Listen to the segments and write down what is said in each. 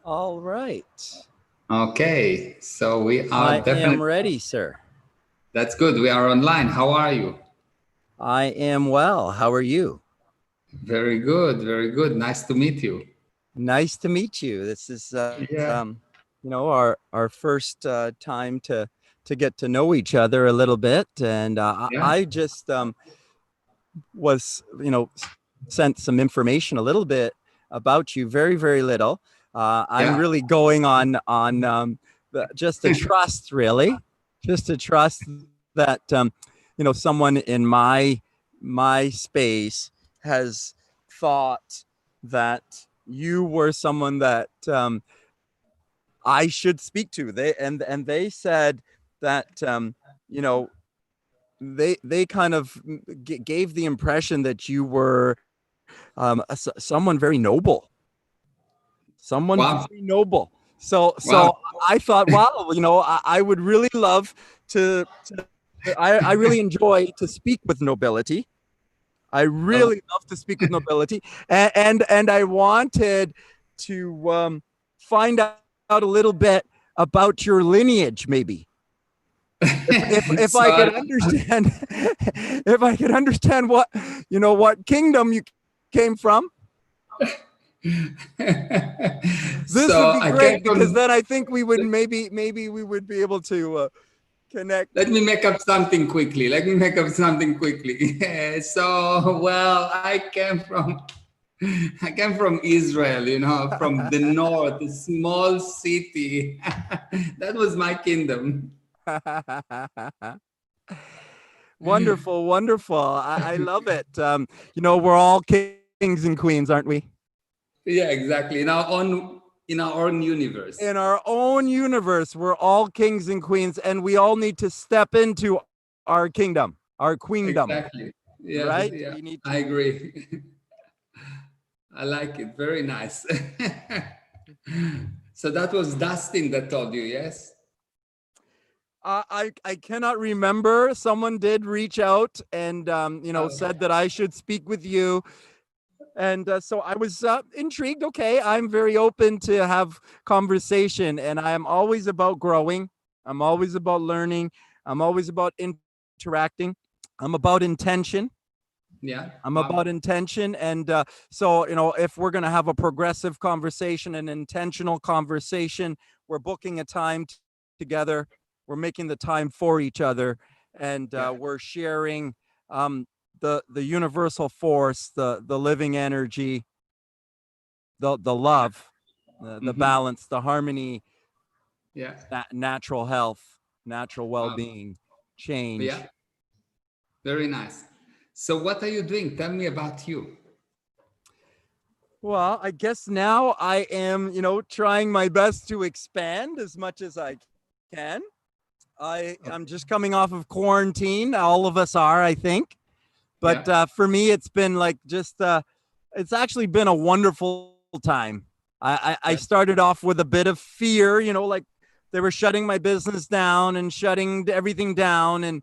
All right. Okay, so we I are am definitely, ready, sir. that's good. We are online. How are you? I am well. How are you? Very good, very good. Nice to meet you. Nice to meet you. This is, Yeah, our first time to get to know each other a little bit, and yeah, I just was, sent some information a little bit about you, very, very little. I'm yeah. really going on just a trust, really, just a trust that someone in my space has thought that you were someone that I should speak to. They said that you know they kind of gave the impression that you were someone very noble, someone Wow, very noble. So wow. so I thought, wow, I would really love to I really enjoy to speak with nobility. I Oh, really love to speak with nobility, and I wanted to find out a little bit about your lineage, maybe. If so I could understand, if I could understand what kingdom you came from, this would so be I came great, because from. then I think we would maybe we would be able to connect. Let me make up something quickly. Let me make up something quickly. So, well, I came from Israel, from the north, a small city. That was my kingdom. Wonderful, wonderful. I love it. We're all kings and queens, aren't we? Yeah, exactly. In our own universe. In our own universe, we're all kings and queens, and we all need to step into our kingdom, our queendom, Exactly. Yeah, right? yeah. We need I to. agree. I like it. Very nice. So that was Dustin that told you, yes? I cannot remember. Someone did reach out and Oh, said that I should speak with you, and so I was intrigued. Okay, I'm very open to have conversation, and I am always about growing. I'm always about learning. I'm always about interacting. I'm about intention. yeah. I'm Wow. about intention. And so, if we're going to have a progressive conversation, an intentional conversation, we're booking a time together, we're making the time for each other, and Yeah. we're sharing um, the universal force, the living energy, the Yeah. love, the Hmm. balance, the harmony, Yeah. natural health, natural Wow. well-being, Yeah. change. Very nice. So what are you doing? Tell me about you. Well, I guess now I am, trying my best to expand as much as I can. I'm Okay. just coming off of quarantine. All of us are, I think. But Yeah. for me, it's been like just, it's actually been a wonderful time. I Yeah. started off with a bit of fear, like they were shutting my business down and shutting everything down. And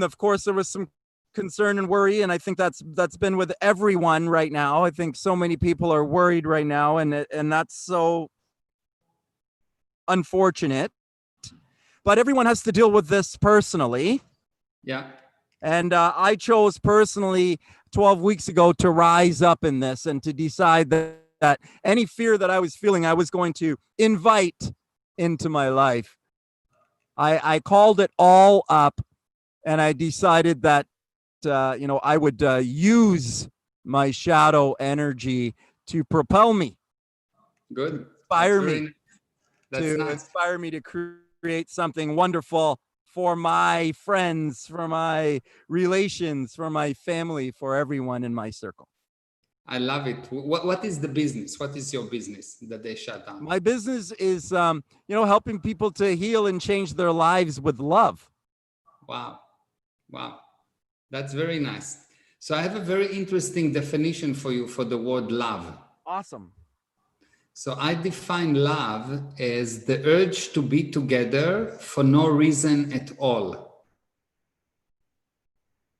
of course there was some concern and worry, and I think that's been with everyone right now. I think so many people are worried right now, and that's so unfortunate, but everyone has to deal with this personally. Yeah. And I chose personally 12 weeks ago to rise up in this and to decide that any fear that I was feeling, I was going to invite into my life. I called it all up, and I decided that I would use my shadow energy to propel me, to Good. That's inspire very me, nice. That's nice. to create something wonderful for my friends, for my relations, for my family, for everyone in my circle. I love it. What is the business? What is your business that they shut down? My business is, helping people to heal and change their lives with love. Wow. Wow. That's very nice. So I have a very interesting definition for you for the word love. Awesome. So I define love as the urge to be together for no reason at all.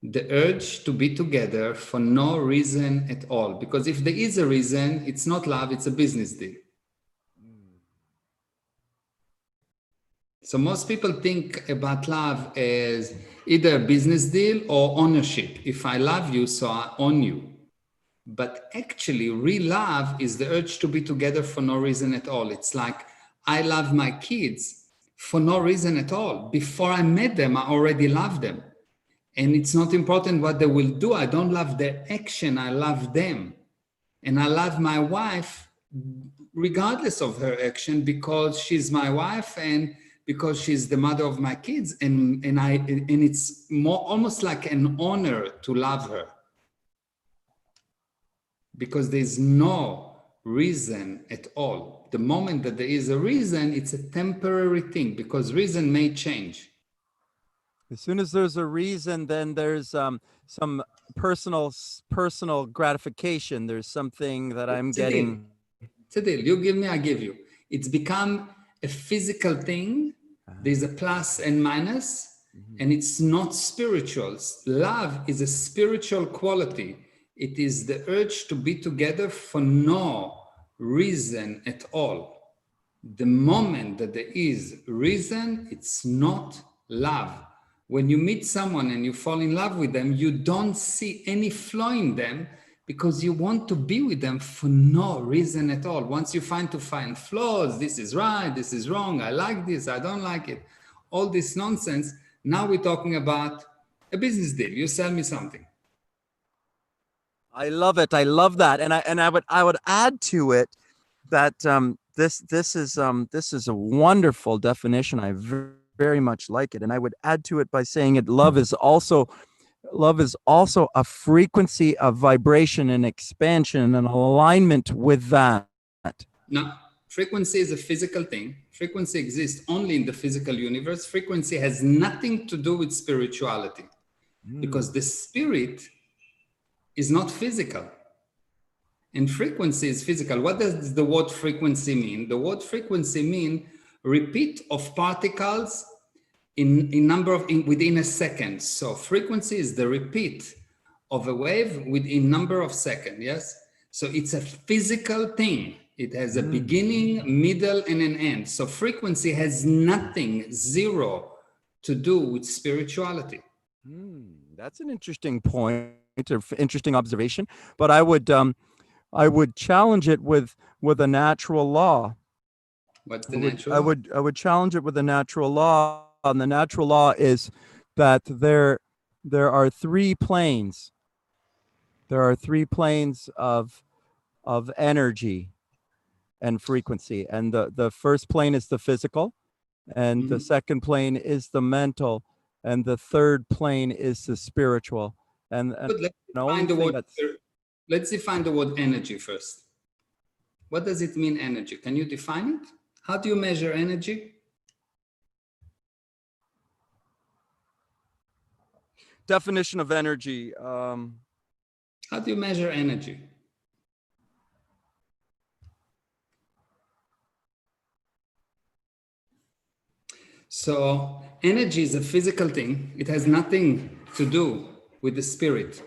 The urge to be together for no reason at all. Because if there is a reason, it's not love, it's a business deal. So most people think about love as either a business deal or ownership. If I love you, so I own you. But actually, real love is the urge to be together for no reason at all. It's like I love my kids for no reason at all. Before I met them, I already loved them. And it's not important what they will do. I don't love their action, I love them. And I love my wife regardless of her action because she's my wife and because she's the mother of my kids. And it's more almost like an honor to love her. Because there's no reason at all. The moment that there is a reason, it's a temporary thing because reason may change. As soon as there's a reason, then there's some personal gratification. There's something that I'm getting. It's a deal. You give me, I give you. It's become a physical thing. There's a plus and minus, and it's not spiritual. Love is a spiritual quality. It is the urge to be together for no reason at all. The moment that there is reason, it's not love. When you meet someone and you fall in love with them, you don't see any flaw in them because you want to be with them for no reason at all. Once you find flaws, this is right, this is wrong, I like this, I don't like it, all this nonsense. Now we're talking about a business deal. You sell me something. I love it. I love that, and I would add to it that this is a wonderful definition. I very much like it, and I would add to it by saying it. Love is also a frequency of vibration and expansion and alignment with that. Now, frequency is a physical thing. Frequency exists only in the physical universe. Frequency has nothing to do with spirituality because the spirit is not physical and frequency is physical. What does the word frequency mean? The word frequency means repeat of particles within a second. So frequency is the repeat of a wave within number of seconds. Yes. So it's a physical thing. It has a beginning, middle, and an end. So frequency has nothing, zero, to do with spirituality. That's an interesting point. Interesting observation, but I would challenge it with a natural law. What's the natural law? I would challenge it with a natural law, and the natural law is that there are three planes. There are three planes of energy and frequency, and the first plane is the physical, and the second plane is the mental, and the third plane is the spiritual. Let's define the word energy first. What does it mean, energy? Can you define it? How do you measure energy? Definition of energy. How do you measure energy? So energy is a physical thing. It has nothing to do with the spirit.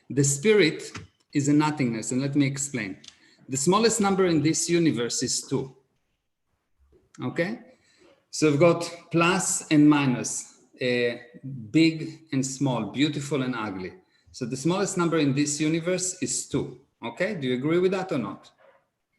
The spirit is a nothingness, and let me explain. The smallest number in this universe is 2. Okay? So we've got plus and minus, big and small, beautiful and ugly. So the smallest number in this universe is 2. Okay? Do you agree with that or not?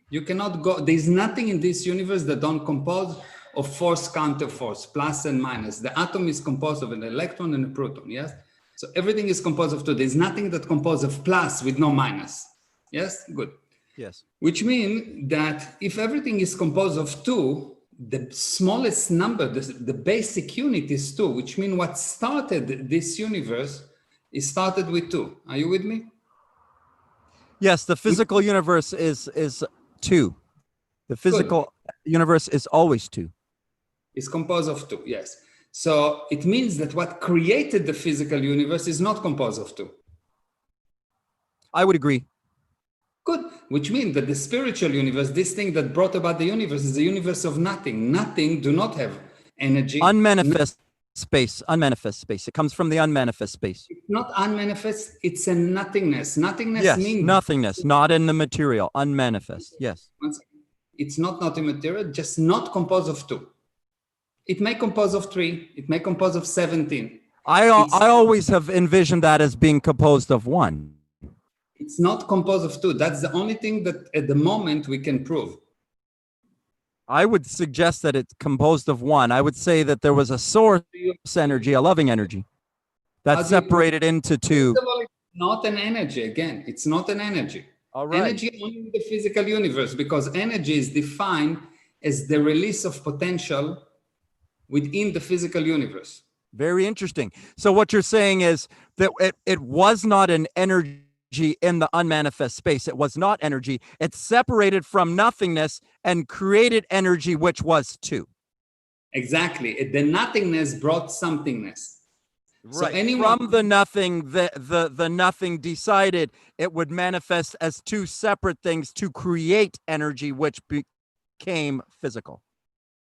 You cannot go, there's nothing in this universe that don't compose of force, counter force, plus and minus. The atom is composed of an electron and a proton, yes? So everything is composed of 2. There's nothing that composed of plus with no minus. Yes? Good. Yes. Which means that if everything is composed of 2, the smallest number, the basic unit is 2, which means what started this universe is started with 2. Are you with me? Yes, the physical universe is 2. The physical universe is always 2. It's composed of 2, yes. So it means that what created the physical universe is not composed of 2. I would agree. Good, which means that the spiritual universe, this thing that brought about the universe, is a universe of nothing. Nothing do not have energy. Unmanifest space, unmanifest space. It comes from the unmanifest space. It's not unmanifest, it's a nothingness. Nothingness yes, means... nothingness, not in the material, unmanifest, yes. It's not immaterial, just not composed of 2. It may compose of 3. It may compose of 17. I always have envisioned that as being composed of 1. It's not composed of 2. That's the only thing that at the moment we can prove. I would suggest that it's composed of 1. I would say that there was a source energy, a loving energy, that's separated into 2. First of all, it's not an energy. Again, it's not an energy. All right. Energy only in the physical universe, because energy is defined as the release of potential within the physical universe. Very interesting. So what you're saying is that it was not an energy in the unmanifest space. It was not energy. It separated from nothingness and created energy, which was 2. Exactly. The nothingness brought somethingness. Right. So from the nothing, the nothing decided it would manifest as 2 separate things to create energy, which became physical.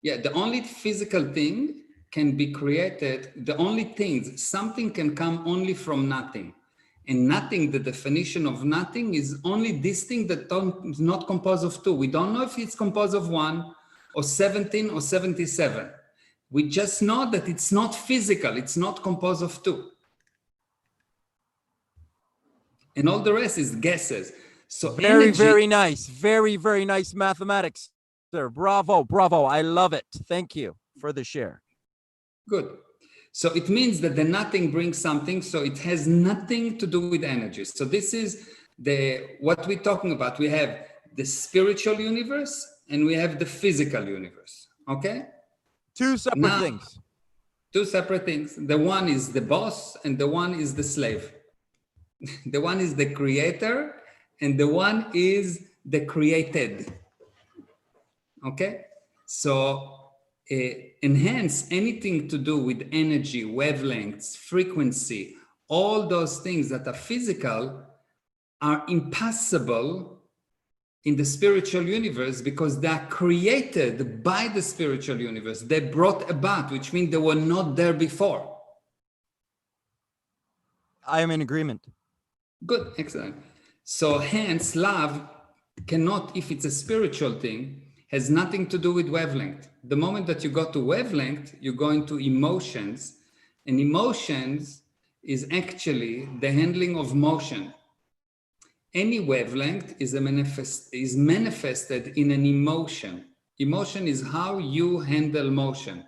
Yeah, the only physical thing can be created. The only things, something can come only from nothing. And nothing, the definition of nothing is only this thing that is not composed of 2. We don't know if it's composed of 1 or 17 or 77. We just know that it's not physical. It's not composed of 2. And all the rest is guesses. So very, very nice. Very, very nice mathematics, sir. Bravo, bravo. I love it. Thank you for the share. Good. So it means that the nothing brings something. So it has nothing to do with energy. So this is what we're talking about. We have the spiritual universe and we have the physical universe. Okay? 2 separate things. 2 separate things. The one is the boss and the one is the slave. The one is the creator and the one is the created. Okay? So and hence anything to do with energy, wavelengths, frequency, all those things that are physical are impossible in the spiritual universe because they are created by the spiritual universe. They brought about, which means they were not there before. I am in agreement. Good, excellent. So hence love cannot, if it's a spiritual thing, has nothing to do with wavelength. The moment that you go to wavelength, you go into emotions, and emotions is actually the handling of motion. Any wavelength is manifested in an emotion. Emotion is how you handle motion.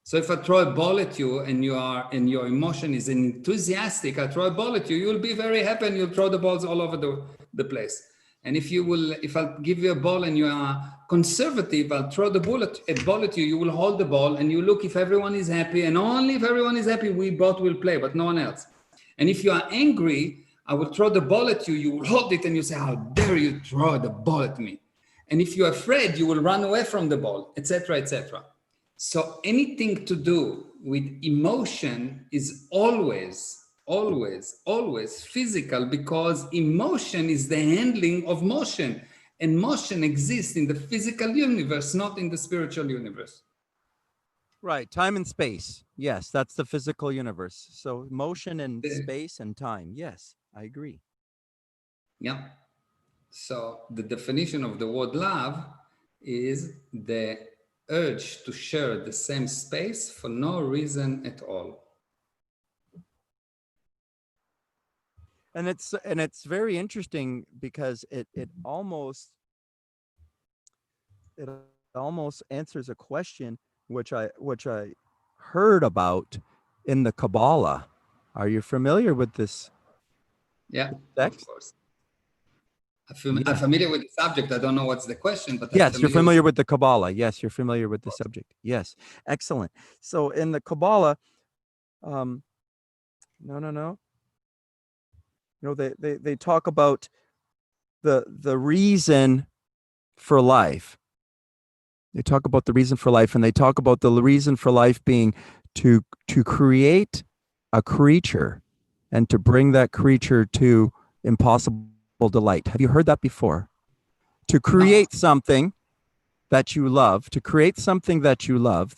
So if I throw a ball at you and your emotion is enthusiastic, I throw a ball at you, you'll be very happy and you'll throw the balls all over the place. And if I'll give you a ball and you are conservative, I'll throw a ball at you, you will hold the ball and you look if everyone is happy, and only if everyone is happy, we both will play, but no one else. And if you are angry, I will throw the ball at you, you will hold it and you say, how dare you throw the ball at me? And if you're afraid, you will run away from the ball, etc., etc. So anything to do with emotion is always physical, because emotion is the handling of motion, and motion exists in the physical universe, not in the spiritual universe. Right, time and space. Yes, that's the physical universe. So motion and space and time. Yes, I agree. Yeah. So the definition of the word love is the urge to share the same space for no reason at all. And it's very interesting because it almost answers a question which I heard about in the Kabbalah. Are you familiar with this? Yeah, text? of course. I'm familiar with the subject. I don't know what's the question, but yes, you're familiar with the Kabbalah. Yes, you're familiar with the subject. Yes, excellent. So in the Kabbalah, they talk about the reason for life. They talk about the reason for life, and they talk about the reason for life being to create a creature and to bring that creature to impossible delight. Have you heard that before? To create something that you love, the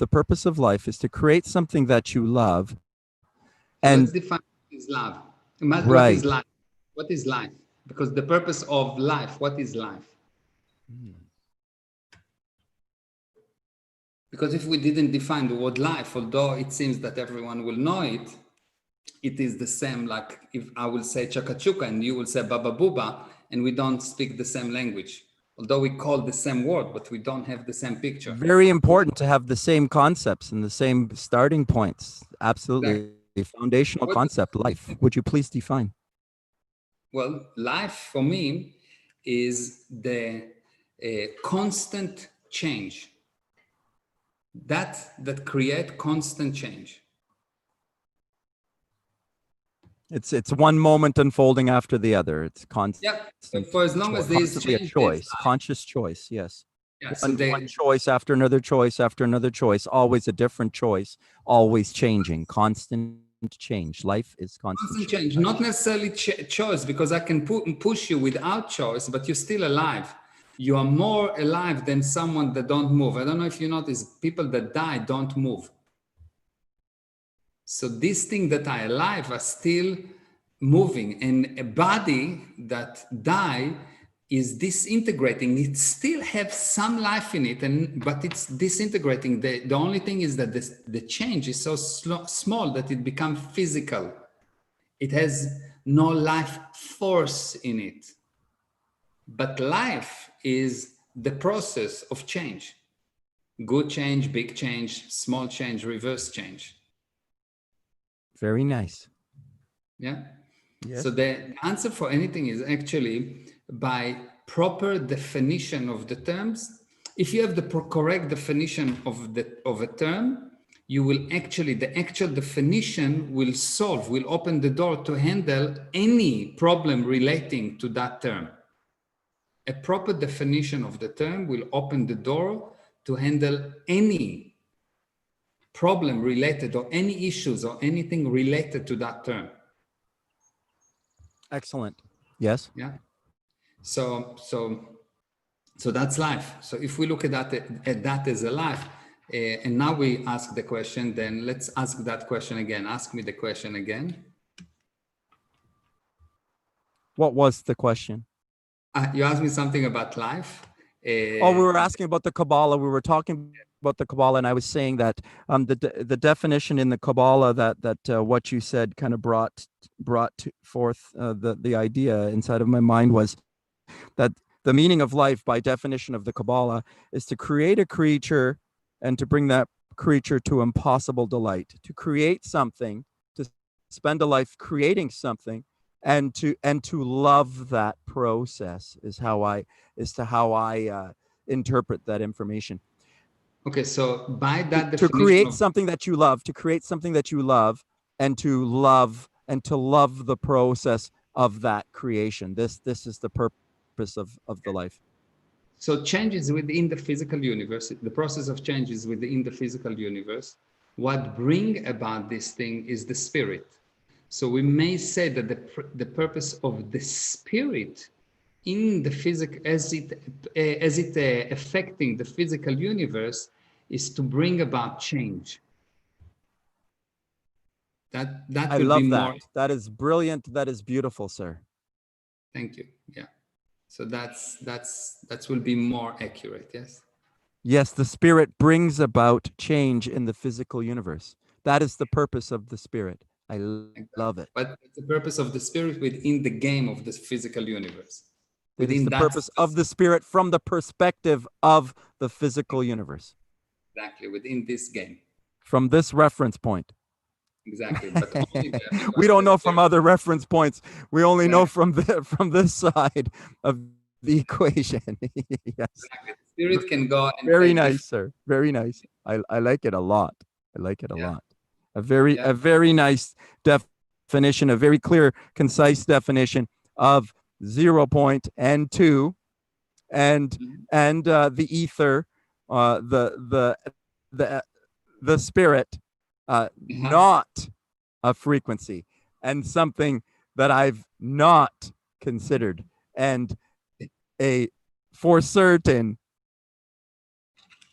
purpose of life is to create something that you love. And let's define what is love. Right. What is life? What is life? Because the purpose of life, what is life? Because if we didn't define the word life, although it seems that everyone will know it, it is the same. Like if I will say chaka chuka and you will say baba booba, and we don't speak the same language, although we call the same word, but we don't have the same picture. Very important to have the same concepts and the same starting points. Absolutely. A foundational concept, life. Would you please define? Well, life for me is the constant change that create constant change. It's one moment unfolding after the other. It's constant. Yeah, so for as long as there is Constantly a change, choice, conscious choice. Yes. yeah. One choice after another choice after another choice, always a different choice, always changing, constant change. Life is constant change, not necessarily choice, because I can push you without choice, but you're still alive. You are more alive than someone that don't move. I don't know if you notice, people that die don't move. So these things that are alive are still moving, and a body that die is disintegrating. It still has some life in it, but it's disintegrating. The only thing is that the change is so small that it becomes physical. It has no life force in it. But life is the process of change. Good change, big change, small change, reverse change. Very nice. Yeah. Yes. So the answer for anything is actually by proper definition of the terms. If you have the correct definition of a term, you will actually, the actual definition will open the door to handle any problem relating to that term. A proper definition of the term will open the door to handle any problem related or any issues or anything related to that term. Excellent. Yes. Yeah. So that's life. So if we look at that as a life, and now we ask the question, then let's ask that question again. Ask me the question again. What was the question? You asked me something about life. We were asking about the Kabbalah. We were talking about the Kabbalah, and I was saying that the definition in the Kabbalah that what you said kind of brought forth the idea inside of my mind was that the meaning of life, by definition of the Kabbalah, is to create a creature and to bring that creature to impossible delight, to create something, to spend a life creating something, and to love that process is how I interpret that information. Okay, so by that to create something that you love, and to love the process of that creation. This is the purpose of the life. So change is within the physical universe. The process of change is within the physical universe. What bring about this thing is the spirit. So we may say that the purpose of the spirit in the physical, as it affecting the physical universe, is to bring about change. That I love that. That is brilliant. That is beautiful, sir. Thank you. Yeah. So that will be more accurate. Yes. Yes, the spirit brings about change in the physical universe. That is the purpose of the spirit. I love it. But it's the purpose of the spirit within the game of the physical universe. It is the purpose of the spirit from the perspective of the physical universe. Exactly, within this game. From this reference point. Exactly. But only we don't know from other reference points. We only know from this side of the equation. Yes. Exactly. The spirit can go and very nice, sir. Very nice. I like it a lot. I like it a lot. A very nice definition, a very clear, concise definition of 0 point and 2 and the ether, the spirit, not a frequency, and something that I've not considered, and a for certain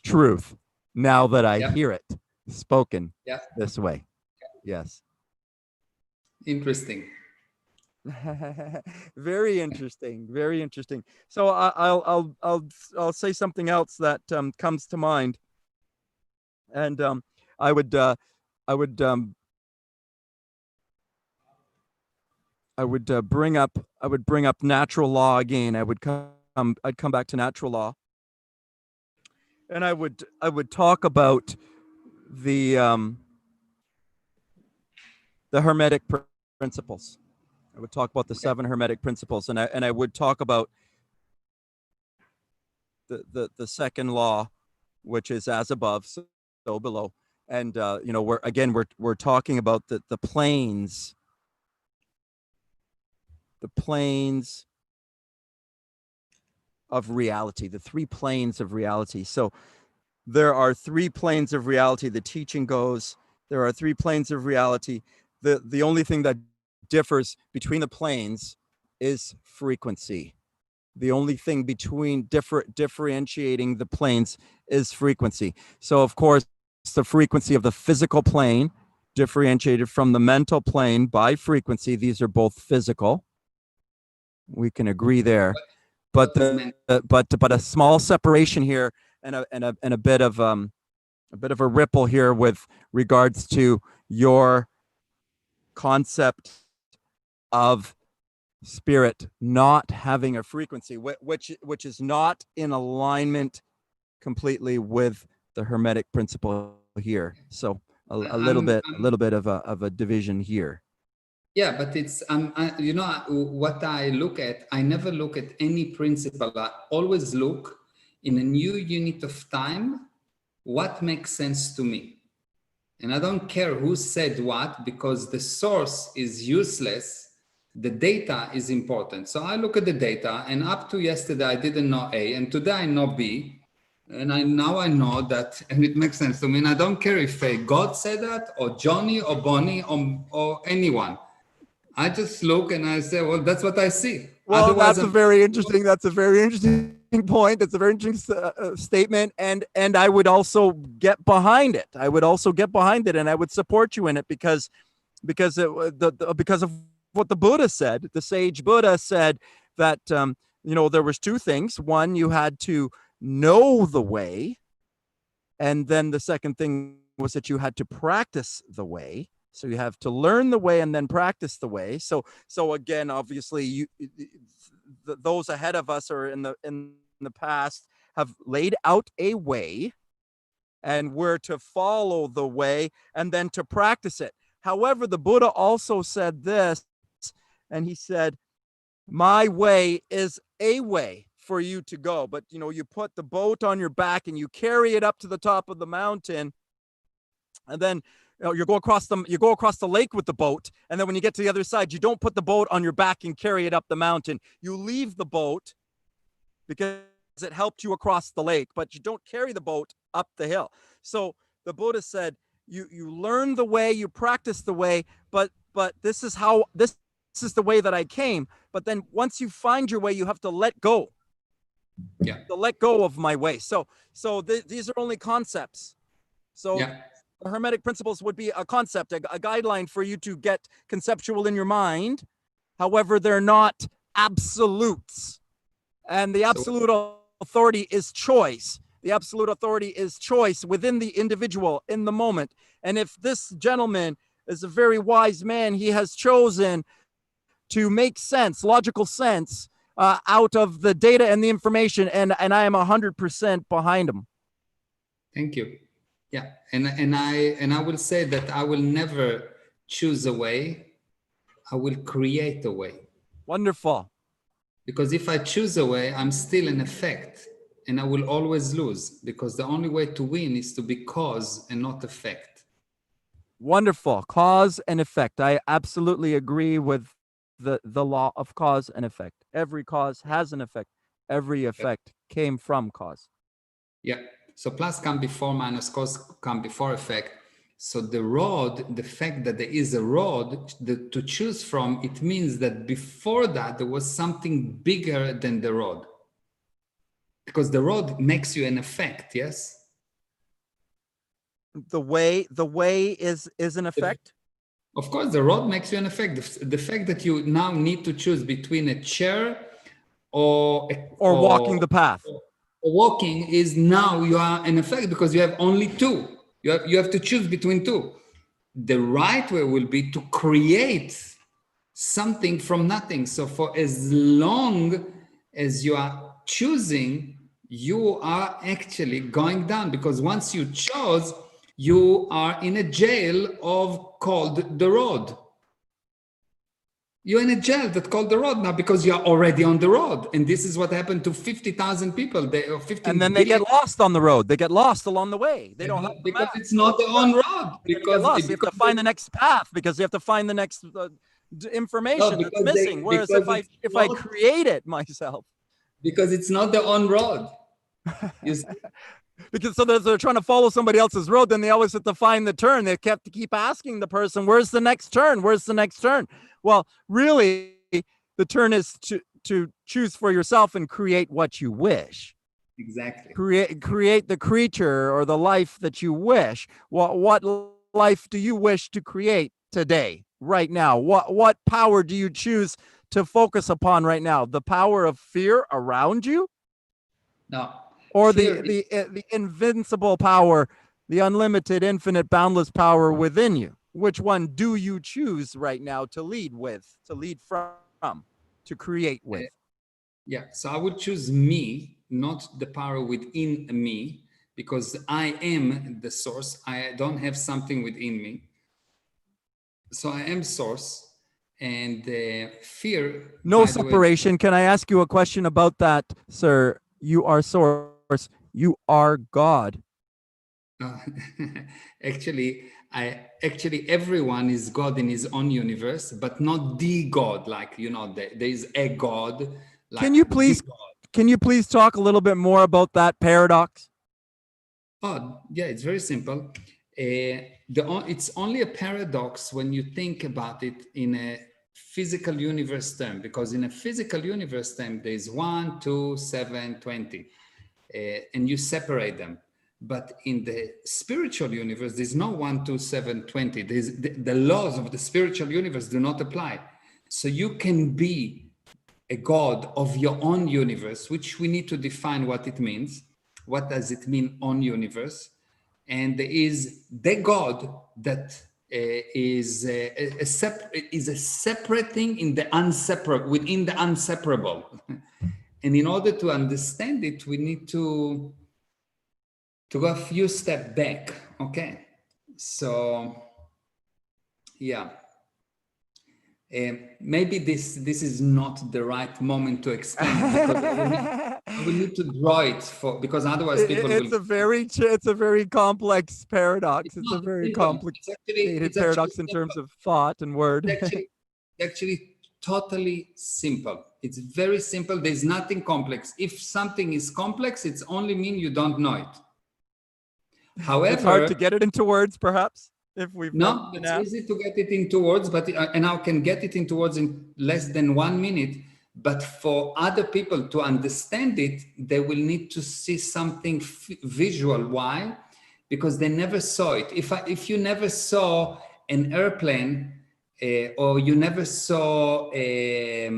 truth now that I hear it spoken this way. Yes. Interesting. Very interesting. Very interesting. So I'll say something else that comes to mind. And I would I would I would bring up natural law again. I'd come back to natural law, and I would talk about the um, the Hermetic principles. I would talk about the Okay. 7 Hermetic principles, and I would talk about the second law, which is as above, so below. And you know, we're talking about the planes, the planes of reality, the 3 planes of reality. So there are 3 planes of reality. The teaching goes, there are 3 planes of reality. The only thing that differs between the planes is frequency. The only thing between differentiating the planes is frequency. So of course, the frequency of the physical plane differentiated from the mental plane by frequency. These are both physical. We can agree there. But What is meant? but a small separation here, and a bit of a ripple here with regards to your concept of spirit not having a frequency, which is not in alignment completely with the Hermetic principle here. So a little I'm, bit I'm of a division here. Yeah, but it's you know what I look at. I never look at any principle. I always look in a new unit of time. What makes sense to me, and I don't care who said what because the source is useless. The data is important. So I look at the data, and up to yesterday I didn't know A, and today I know B, and now I know that, and it makes sense to me. And I don't care if God said that, or Johnny, or Bonnie, or anyone. I just look and I say, well, that's what I see. Well, Otherwise, I'm that's a very interesting point. That's a very interesting statement, and I would also get behind it. I would also get behind it, and I would support you in it because because of what the Buddha said. The sage Buddha said that you know, there was 2 things. One, you had to know the way, and then the second thing was that you had to practice the way. So you have to learn the way and then practice the way. So again, obviously, those ahead of us or in the past have laid out a way, and we're to follow the way and then to practice it. However, the Buddha also said this, and he said, my way is a way for you to go. But you know, you put the boat on your back and you carry it up to the top of the mountain, and then you know, you go across the lake with the boat, and then when you get to the other side, you don't put the boat on your back and carry it up the mountain. You leave the boat because it helped you across the lake, but you don't carry the boat up the hill. So the Buddha said, you learn the way, you practice the way, but this is the way that I came. But then once you find your way, you have to let go. yeah, To let go of my way. So these are only concepts. So yeah. the Hermetic principles would be a concept, a guideline for you to get conceptual in your mind. However, they're not absolutes. And the So absolute authority is choice. The absolute authority is choice within the individual in the moment. And if this gentleman is a very wise man, he has chosen to make sense, logical sense, out of the data and the information, and I am 100% behind him. thank you. Yeah, and I will say that I will never choose a way. I will create a way. Wonderful. Because if I choose a way, I'm still an effect, and I will always lose. Because the only way to win is to be cause and not effect. Wonderful. Cause and effect. I absolutely agree with the law of cause and effect. Every cause has an effect. Every effect came from cause. Yeah. So plus come before, minus cause come before effect. So the rod, the fact that there is a rod to choose from, it means that before that there was something bigger than the rod. Because the rod makes you an effect, yes? The way is an effect. Of course, the rod makes you an effect. The fact that you now need to choose between a chair or Walking the path. or walking is now you are an effect because you have only 2. You have to choose between two. The right way will be to create something from nothing. So for as long as you are choosing, you are actually going down, because once you chose, you are in a jail called the road. You're in a jail that called the road now because you're already on the road. And this is what happened to 50,000 people. And then they get lost on the road. They get lost along the way. They don't have the because map. it's not their own road. They get lost. They have to find the next path because they have to find the next information that's missing. Whereas if I create it myself, because it's not their own road. You see? Because so they're trying to follow somebody else's road, then they always have to find the turn. They kept to keep asking the person, "Where's the next turn? Where's the next turn?" Well, really, the turn is to choose for yourself and create what you wish. Exactly. Create the creature or the life that you wish. What life do you wish to create today, right now? What power do you choose to focus upon right now? The power of fear around you? No. Or the invincible power, the unlimited, infinite, boundless power within you? Which one do you choose right now to lead from, to create with? Yeah, so I would choose me, not the power within me, because I am the source. I don't have something within me. So I am source, and fear. No separation. Can I ask you a question about that, sir? You are source. You are God. Actually, everyone is God in his own universe, but not the God. Like, there is a God. Like, can you please talk a little bit more about that paradox? Oh, yeah, it's very simple. It's only a paradox when you think about it in a physical universe term, because in a physical universe term, there's 1, 2, 7, 20, and you separate them. But in the spiritual universe, there's no 1, 2, 7, 20. The laws of the spiritual universe do not apply. So you can be a God of your own universe, which we need to define what it means. What does it mean on universe? And there is the God that is a separate thing in the within the unseparable. And in order to understand it, we need to go a few steps back. Okay, so yeah. Maybe this is not the right moment to explain it, because we need to draw it because otherwise people it's a very complex paradox. It's a very complicated paradox in terms of thought and word. It's actually totally simple. It's very simple. There's nothing complex. If something is complex, it's only mean you don't know it. However, it's hard to get it into words, perhaps. It's easy to get it into words, and I can get it into words in less than 1 minute. But for other people to understand it, they will need to see something visual. Why? Because they never saw it. If you never saw an airplane, or you never saw a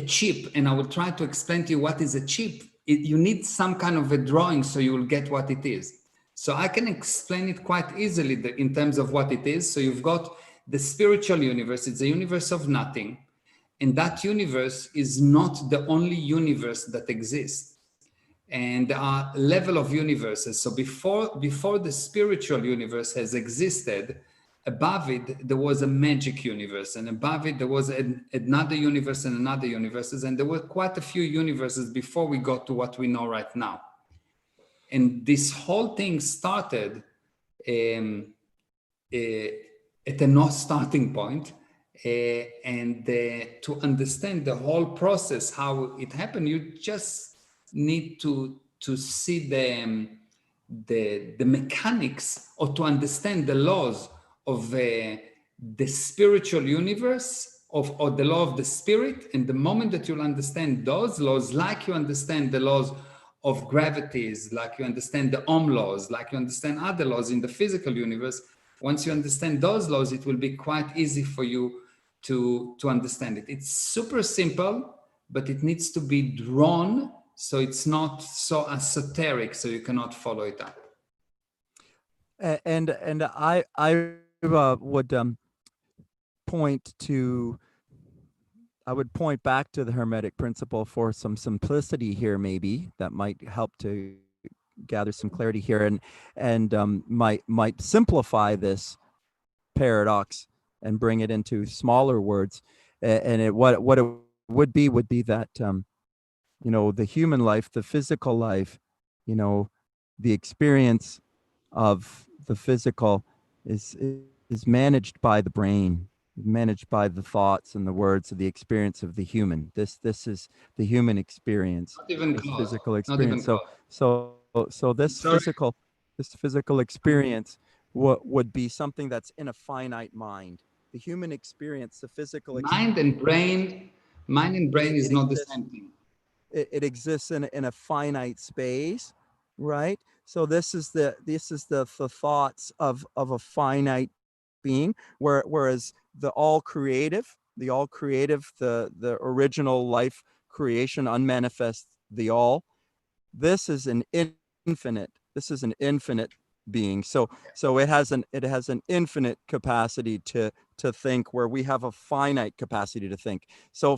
chip, and I will try to explain to you what is a chip, you need some kind of a drawing so you will get what it is. So I can explain it quite easily in terms of what it is. So you've got the spiritual universe. It's a universe of nothing. And that universe is not the only universe that exists. And there are level of universes. So before the spiritual universe has existed, above it, there was a magic universe. And above it, there was another universe and another universes. And there were quite a few universes before we got to what we know right now. And this whole thing started at a no starting point. And to understand the whole process, how it happened, you just need to see the mechanics, or to understand the laws of the spiritual universe, or the law of the spirit. And the moment that you'll understand those laws, like you understand the laws of gravities, like you understand the Ohm laws, like you understand other laws in the physical universe, once you understand those laws, it will be quite easy for you to understand it. It's super simple, but it needs to be drawn, so it's not so esoteric, so you cannot follow it up. And I would point to I would point back to the Hermetic principle for some simplicity here, maybe that might help to gather some clarity here, and might simplify this paradox and bring it into smaller words. And what it would be that the human life, the physical life, the experience of the physical is managed by the brain, managed by the thoughts and the words of the experience of the human. This is the human experience, Not even this close. physical Not even experience. close. So Sorry. this physical experience would be something that's in a finite mind. The human experience, the physical Mind and brain is it not the exists same thing. it exists in a finite space, right? So this is the thoughts of a finite being, whereas the original life creation, unmanifest, the all, this is an infinite being. So it has an infinite capacity to think, where we have a finite capacity to think. So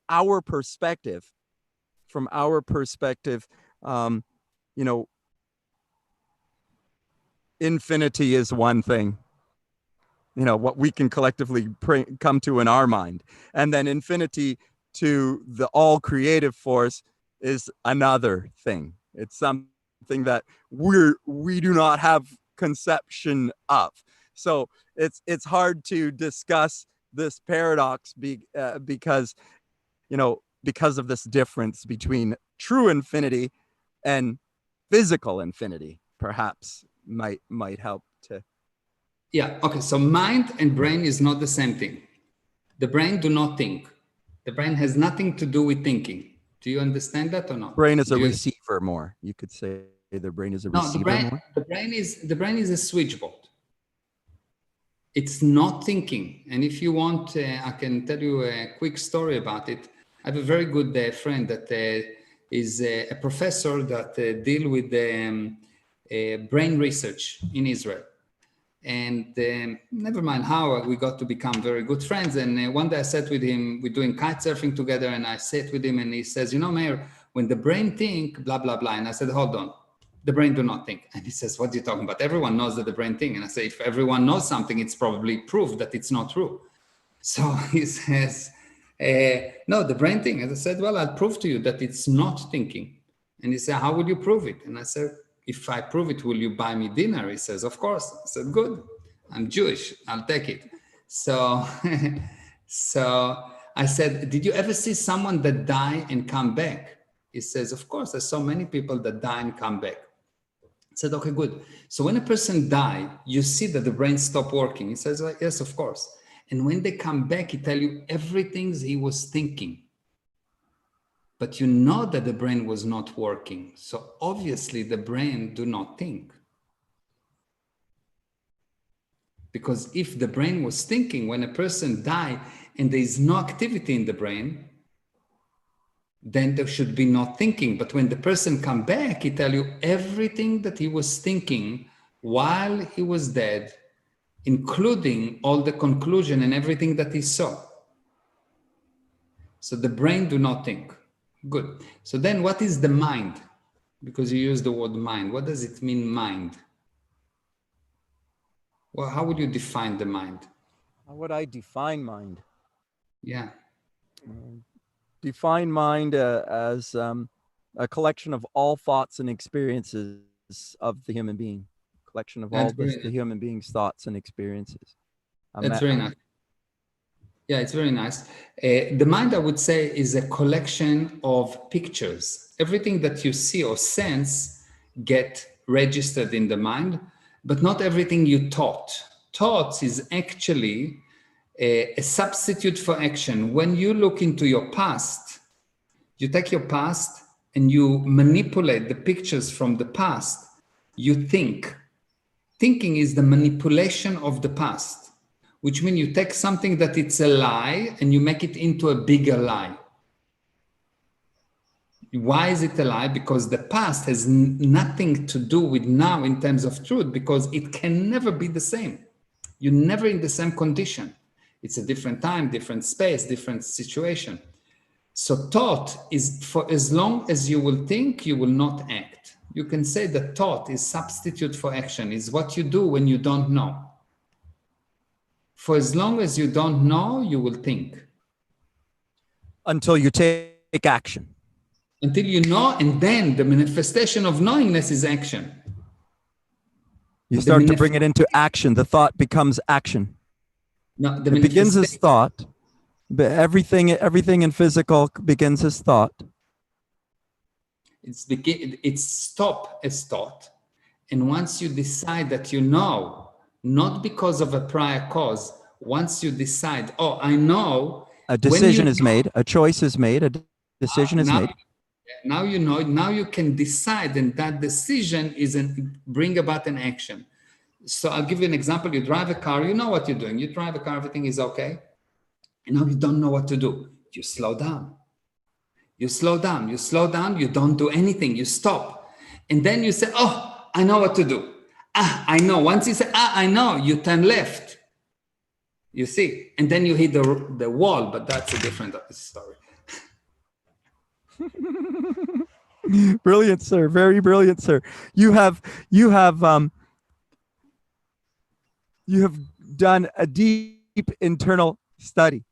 our perspective from our perspective, um, you know, infinity is one thing, what we can collectively come to in our mind. And then infinity to the all creative force is another thing. It's something that we do not have conception of. So it's hard to discuss this paradox because of this difference between true infinity and physical infinity, perhaps might help to. Yeah, okay. So mind and brain is not the same thing. The brain do not think. The brain has nothing to do with thinking. Do you understand that or not? Brain is a Do you? receiver more. You could say the brain is a No, receiver more. the brain is a switchboard. It's not thinking. And if you want, I can tell you a quick story about it. I have a very good friend that is a professor that deal with brain research in Israel. And never mind how we got to become very good friends. And one day I sat with him, we're doing kite surfing together, and I sat with him and he says, Meir, when the brain think, blah, blah, blah. And I said, hold on, the brain do not think. And he says, what are you talking about? Everyone knows that the brain think. And I say, if everyone knows something, it's probably proof that it's not true. So he says, no, the brain think. And I said, well, I'll prove to you that it's not thinking. And he said, how would you prove it? And I said, if I prove it, will you buy me dinner? He says, of course. I said, good. I'm Jewish. I'll take it. So, so I said, did you ever see someone that die and come back? He says, of course. I saw many people that die and come back. I said, okay, good. So when a person die, you see that the brain stop working. He says, well, yes, of course. And when they come back, he tell you everything he was thinking. But you know that the brain was not working. So obviously the brain do not think. Because if the brain was thinking, when a person die and there is no activity in the brain, then there should be no thinking. But when the person come back, he tell you everything that he was thinking while he was dead, including all the conclusion and everything that he saw. So the brain do not think. Good. So then what is the mind? Because you use the word mind. What does it mean, mind? Well, how would you define the mind? How would I define mind? Yeah. Define mind as a collection of all thoughts and experiences of the human being. Collection of all the human being's thoughts and experiences. That's very nice. Yeah, it's very nice. The mind, I would say, is a collection of pictures. Everything that you see or sense get registered in the mind, but not everything you thought. Thoughts is actually a substitute for action. When you look into your past, you take your past and you manipulate the pictures from the past. You think. Thinking is the manipulation of the past, which means you take something that it's a lie and you make it into a bigger lie. Why is it a lie? Because the past has nothing to do with now in terms of truth, because it can never be the same. You're never in the same condition. It's a different time, different space, different situation. So thought is, for as long as you will think, you will not act. You can say that thought is substitute for action, is what you do when you don't know. For as long as you don't know, you will think. Until you take action. Until you know, and then the manifestation of knowingness is action. You start to bring it into action. The thought becomes action. No, it begins as thought, but everything in physical begins as thought. It's stop as thought. And once you decide that you know, not because of a prior cause, once you decide, oh, I know. A decision is made, a choice is made, a decision is made. Now you know, now you can decide, and that decision bring about an action. So I'll give you an example. You drive a car, you know what you're doing. You drive a car, everything is okay. And now you don't know what to do. You slow down. You slow down, you don't do anything, you stop. And then you say, oh, I know what to do. I know. Once you say, I know, you turn left. You see, and then you hit the wall, but that's a different story. Brilliant, sir. Very brilliant, sir. You have done a deep internal study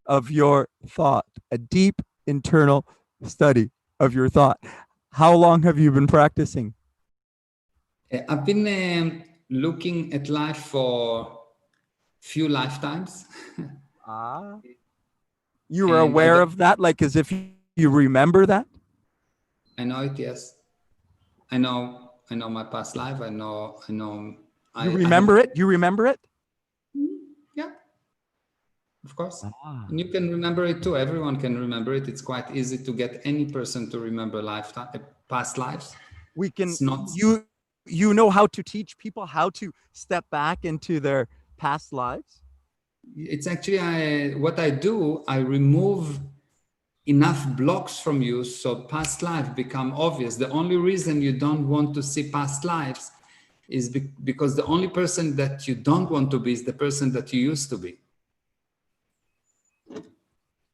of your thought, a deep internal study of your thought. How long have you been practicing? I've been looking at life for few lifetimes. You were aware of that, like as if you remember that? I know it, yes. I know my past life. I know. You remember it? You remember it? Yeah, of course. And you can remember it too. Everyone can remember it. It's quite easy to get any person to remember past lives. We can. It's not. You know how to teach people how to step back into their past lives? It's actually what I do. I remove enough blocks from you so past life become obvious. The only reason you don't want to see past lives is because the only person that you don't want to be is the person that you used to be.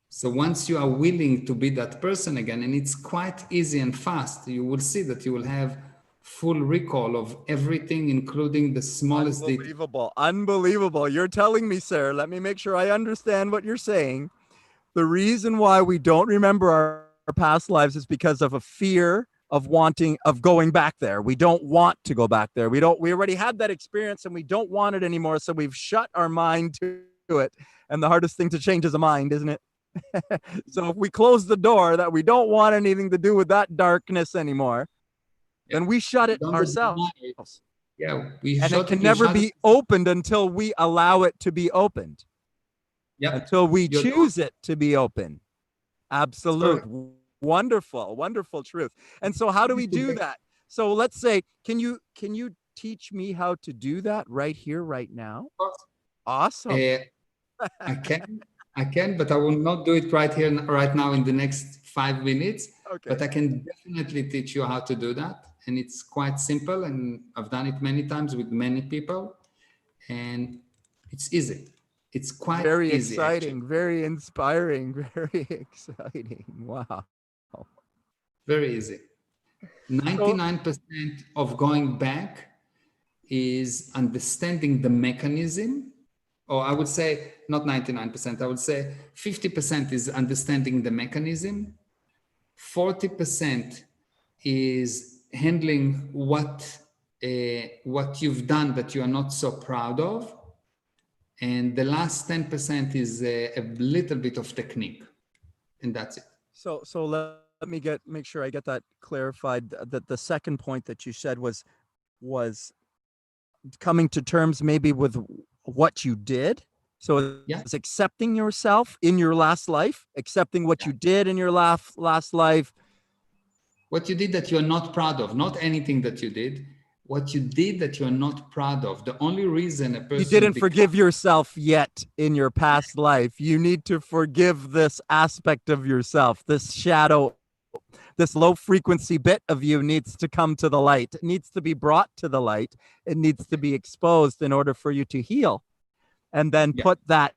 So once you are willing to be that person again, and it's quite easy and fast, you will see that you will have full recall of everything, including the smallest detail. Unbelievable. You're telling me, sir, let me make sure I understand what you're saying. The reason why we don't remember our past lives is because of a fear of going back there. We don't want to go back there. We already had that experience and we don't want it anymore. So we've shut our mind to it. And the hardest thing to change is a mind, isn't it? So if we close the door that we don't want anything to do with that darkness anymore, then we shut it ourselves. Yeah, and it can never be opened until we allow it to be opened. Yep. Until we choose it to be open. Absolute. Wonderful, wonderful truth. And so how do we do that? So let's say, can you teach me how to do that right here, right now? Awesome. I can, but I will not do it right here, right now in the next 5 minutes. Okay. But I can definitely teach you how to do that. And it's quite simple. And I've done it many times with many people. And it's easy. It's quite very easy, exciting, actually. Very inspiring, very exciting. Wow. Very easy. 99% of going back is understanding the mechanism, or I would say not 99%, I would say 50% is understanding the mechanism. 40% is handling what you've done that you are not so proud of. And the last 10% is a little bit of technique, and that's it. So let me make sure I get that clarified. That the second point that you said was coming to terms maybe with what you did. So it's accepting yourself in your last life, accepting what you did in your last life. What you did that you're not proud of, not anything that you did. What you did that you're not proud of. The only reason a person... You didn't forgive yourself yet in your past life. You need to forgive this aspect of yourself, this shadow this low frequency bit of you needs to come to the light. It needs to be brought to the light. It needs to be exposed in order for you to heal, and then put that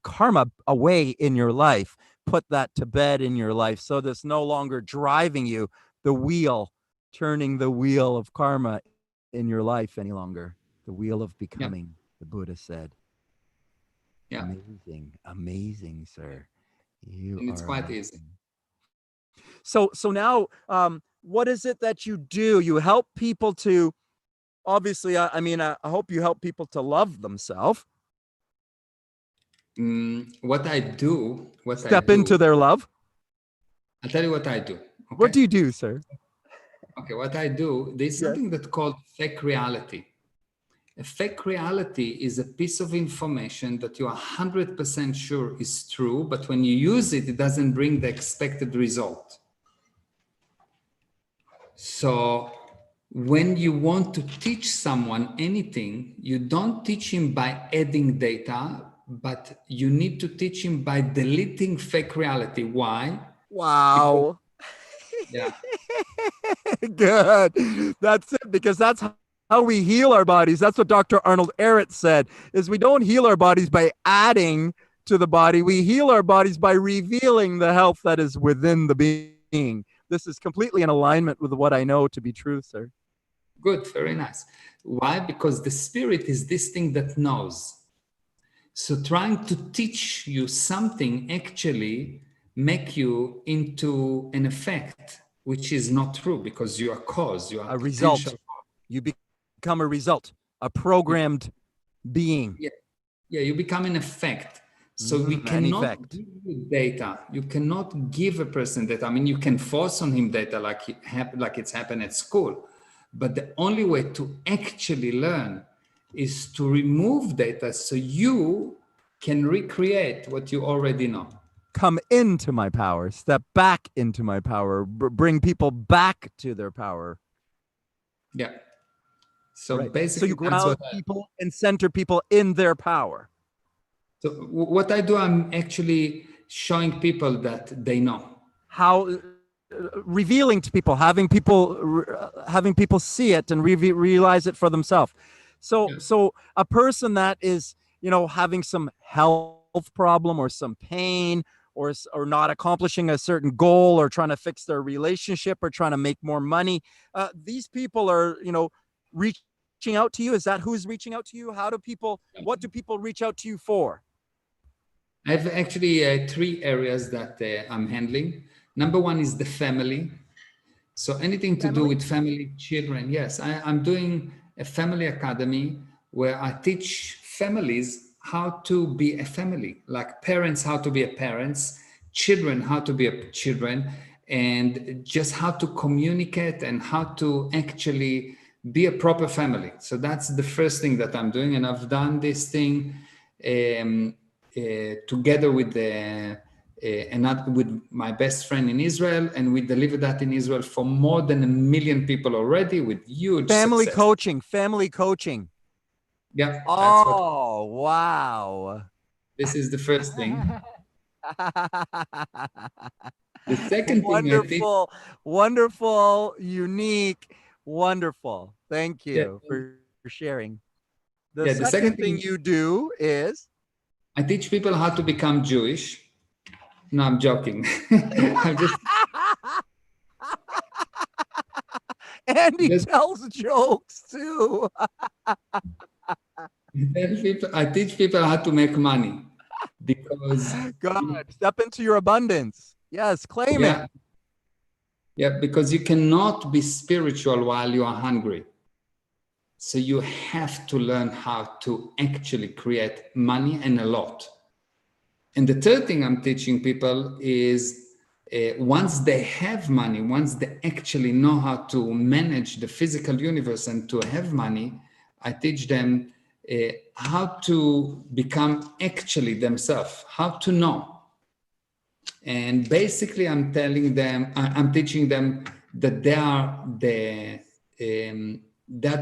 karma away in your life. Put that to bed in your life, so that's no longer driving you, the wheel, turning the wheel of karma in your life any longer. The wheel of becoming, the Buddha said. Yeah. Amazing, sir. And it's quite easy. So now, what is it that you do? You help people to, obviously, I hope you help people to love themselves. What I do, step into their love. I'll tell you what I do. Okay? What do you do, sir? Okay, what I do, there's something that's called fake reality. A fake reality is a piece of information that you are 100% sure is true, but when you use it, it doesn't bring the expected result. So when you want to teach someone anything, you don't teach him by adding data, but you need to teach him by deleting fake reality. Why? Wow. Yeah. Good. That's it, because that's how we heal our bodies. That's what Dr. Arnold Ehret said, is we don't heal our bodies by adding to the body. We heal our bodies by revealing the health that is within the being. This is completely in alignment with what I know to be true, sir. Good. Very nice. Why? Because the spirit is this thing that knows. So trying to teach you something actually make you into an effect, which is not true, because you are cause, you are a result. You become a result, a programmed being. Yeah, you become an effect. So we cannot give you data. You cannot give a person data. I mean, you can force on him data like it's happened at school. But the only way to actually learn is to remove data so you can recreate what you already know. Come into my power, step back into my power, bring people back to their power. Yeah. So basically, so you ground people and center people in their power. So what I do, I'm actually showing people that they know. How revealing to people, having people see it and realize it for themselves. So a person that is, having some health problem or some pain or not accomplishing a certain goal or trying to fix their relationship or trying to make more money, these people are, reaching out to you. Is that who's reaching out to you? What do people reach out to you for? I have actually 3 areas that I'm handling. Number 1 is the family. So anything to do with family, children. Yes, I'm doing a family academy where I teach families how to be a family, like parents, how to be a parents, children, how to be a children, and just how to communicate and how to actually be a proper family. So that's the first thing that I'm doing. And I've done this thing together with with my best friend in Israel, and we delivered that in Israel for more than 1 million people already with huge family success. coaching. Yeah. Wow. This is the first thing. The second thing I think, wonderful, unique, wonderful. Thank you for sharing. The second thing you do is I teach people how to become Jewish. No, I'm joking. I'm just... And he tells jokes too. I teach people how to make money because God, step into your abundance. Yes, claim it. Yeah, because you cannot be spiritual while you are hungry. So you have to learn how to actually create money, and a lot. And the third thing I'm teaching people is once they have money, once they actually know how to manage the physical universe and to have money, I teach them how to become actually themselves, how to know. And basically I'm teaching them that they are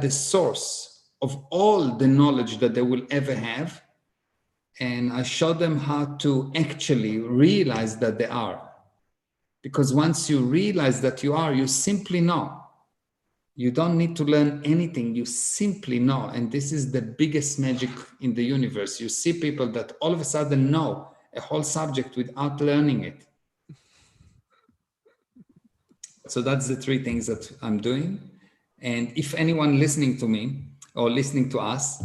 the source of all the knowledge that they will ever have. And I show them how to actually realize that they are. Because once you realize that you are, you simply know. You don't need to learn anything. You simply know. And this is the biggest magic in the universe. You see people that all of a sudden know a whole subject without learning it. So that's the three things that I'm doing. And if anyone listening to me or listening to us,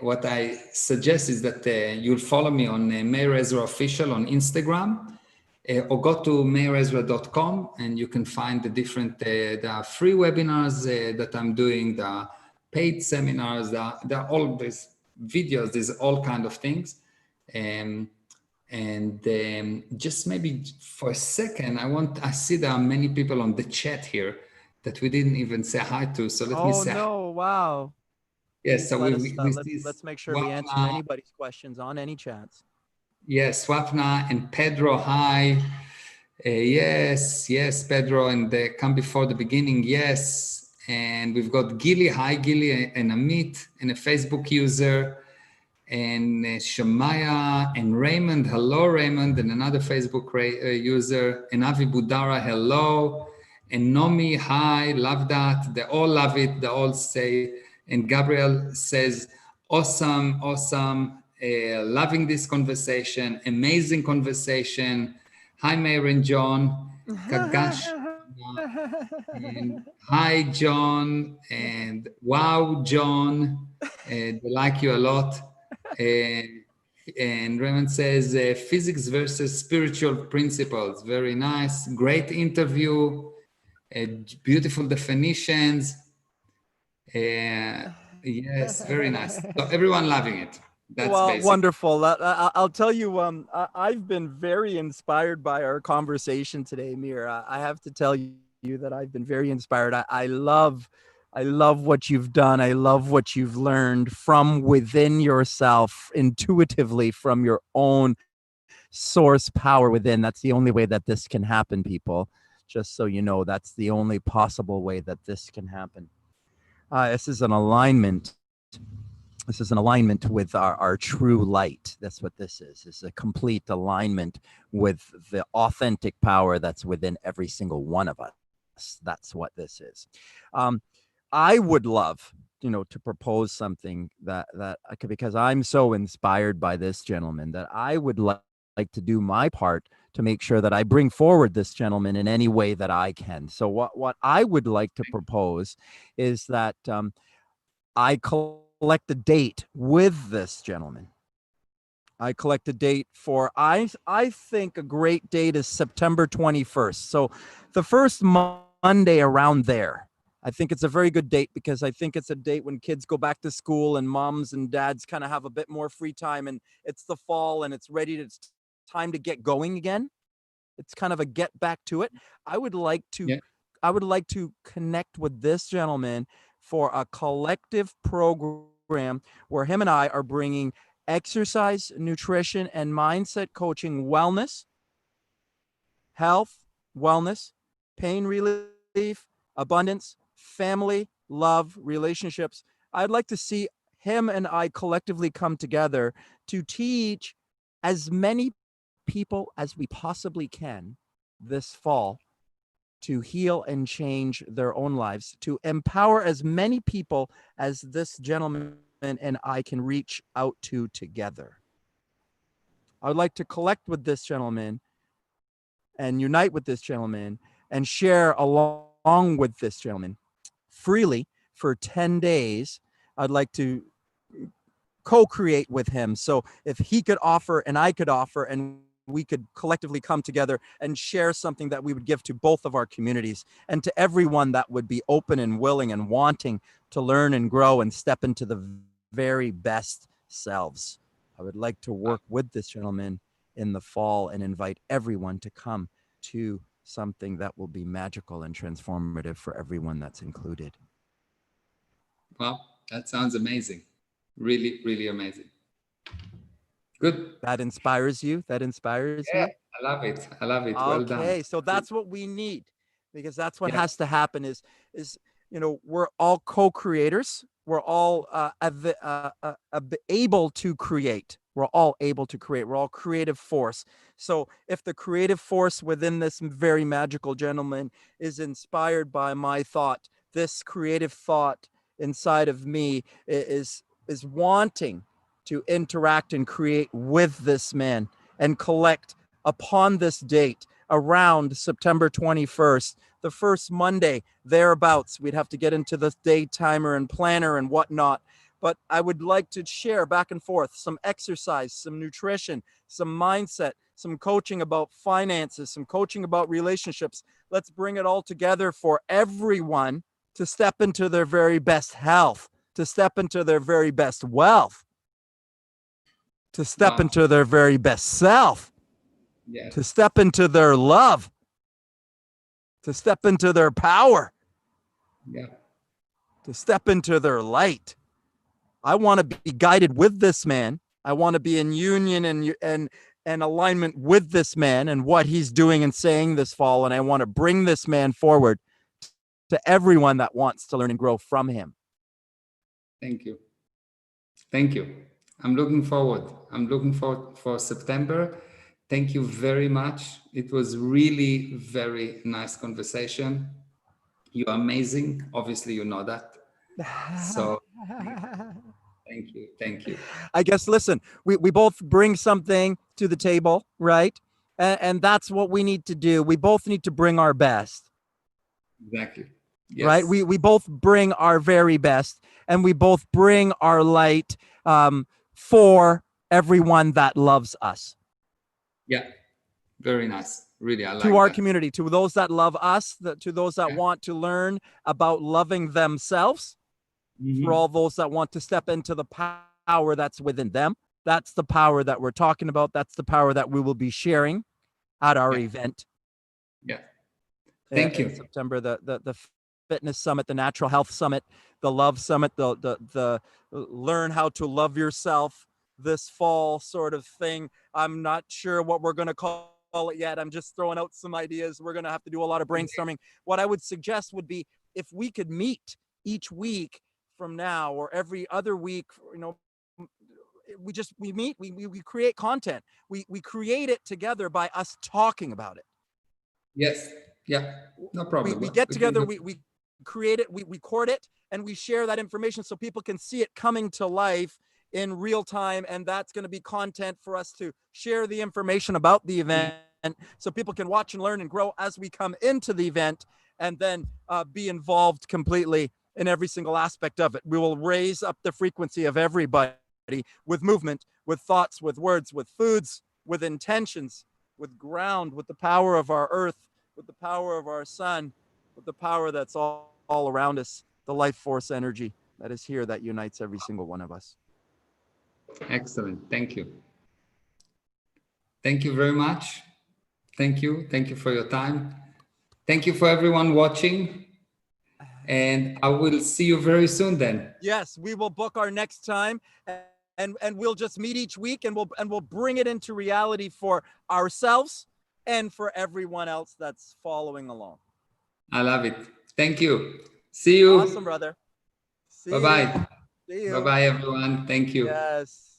what I suggest is that you'll follow me on Meir Ezra Official on Instagram, or go to meirezra.com and you can find the different, the free webinars that I'm doing, the paid seminars, there are all these videos, there's all kind of things. And just maybe for a second, I see there are many people on the chat here that we didn't even say hi to. So let me say. Oh no! Wow. Yes. So Let's make sure we answer anybody's questions on any chats. Yes, Swapna and Pedro. Hi. Yes, Pedro, and come before the beginning. Yes, and we've got Gilly. Hi, Gilly, and Amit, and a Facebook user. And Shamaya and Raymond, hello Raymond, and another Facebook user, and Avi Budara, hello, and Nomi, hi, love that, they all love it, they all say, and Gabriel says, awesome, loving this conversation, amazing conversation, hi Meir and John, Kagash, and hi John, and wow John, they like you a lot. And Raymond says physics versus spiritual principles. Very nice. Great interview. Beautiful definitions. Yes, very nice. So everyone loving it. That's well, basic. Wonderful. I'll tell you, I've been very inspired by our conversation today, Meir. I have to tell you that I've been very inspired. I love what you've done. I love what you've learned from within yourself, intuitively from your own source power within. That's the only way that this can happen, people. Just so you know, that's the only possible way that this can happen. This is an alignment. This is an alignment with our true light. That's what this is. It's a complete alignment with the authentic power that's within every single one of us. That's what this is. I would love, to propose something that because I'm so inspired by this gentleman, that I would like to do my part to make sure that I bring forward this gentleman in any way that I can. So what I would like to propose is that I collect a date with this gentleman. I collect a date for, I think a great date is September 21st. So the first Monday around there. I think it's a very good date because I think it's a date when kids go back to school and moms and dads kind of have a bit more free time, and it's the fall and it's time to get going again. It's kind of a get back to it. I would like to connect with this gentleman for a collective program where him and I are bringing exercise, nutrition, and mindset coaching, wellness, health, wellness, pain relief, abundance, family, love, relationships. I'd like to see him and I collectively come together to teach as many people as we possibly can this fall to heal and change their own lives, to empower as many people as this gentleman and I can reach out to together. I would like to collect with this gentleman and unite with this gentleman and share along with this gentleman freely for 10 days. I'd like to co-create with him. So if he could offer and I could offer, and we could collectively come together and share something that we would give to both of our communities and to everyone that would be open and willing and wanting to learn and grow and step into the very best selves. I would like to work with this gentleman in the fall and invite everyone to come to something that will be magical and transformative for everyone that's included. Wow, that sounds amazing. Really, really amazing. Good. That inspires you? That inspires you? I love it. I love it. Okay, Well done. So that's what we need, because that's what has to happen is we're all co-creators. We're all able to create. We're all able to create. We're all creative force. So if the creative force within this very magical gentleman is inspired by my thought, this creative thought inside of me is wanting to interact and create with this man and collect upon this date around September 21st, the first Monday, thereabouts. We'd have to get into the day timer and planner and whatnot. But I would like to share back and forth some exercise, some nutrition, some mindset, some coaching about finances, some coaching about relationships. Let's bring it all together for everyone to step into their very best health, to step into their very best wealth, to step into their very best self, to step into their love, to step into their power, to step into their light. I want to be guided with this man. I want to be in union and alignment with this man and what he's doing and saying this fall. And I want to bring this man forward to everyone that wants to learn and grow from him. Thank you. Thank you. I'm looking forward. I'm looking forward for September. Thank you very much. It was really very nice conversation. You're amazing. Obviously, you know that. So thank you. Thank you. I guess, listen, we both bring something to the table, right? And that's what we need to do. We both need to bring our best. Exactly. Yes. Right? We both bring our very best, and we both bring our light for everyone that loves us. Yeah. Very nice. Really, I like to our that. community, to those that love us, to those that want to learn about loving themselves, for all those that want to step into the power that's within them. That's the power that we're talking about. That's the power that we will be sharing at our event. Yeah. Thank you. In September, the fitness summit, the natural health summit, the love summit, the learn how to love yourself this fall sort of thing. I'm not sure what we're going to call it yet. I'm just throwing out some ideas. We're going to have to do a lot of brainstorming. What I would suggest would be if we could meet each week from now or every other week, you know, we meet, we create content. We create it together by us talking about it. Yes. Yeah. No problem. We get together, we create it, we record it, and we share that information so people can see it coming to life in real time. And that's going to be content for us to share the information about the event so people can watch and learn and grow as we come into the event, and then be involved completely in every single aspect of it. We will raise up the frequency of everybody with movement, with thoughts, with words, with foods, with intentions, with ground, with the power of our earth, with the power of our sun, with the power that's all around us, the life force energy that is here that unites every single one of us. Excellent. Thank you. Thank you very much. Thank you. Thank you for your time. Thank you for everyone watching. And I will see you very soon then. Yes, we will book our next time, and we'll just meet each week, and we'll bring it into reality for ourselves and for everyone else that's following along. I love it. Thank you. See you. Awesome, brother. Bye-bye. See you. Bye-bye, everyone. Thank you. Yes.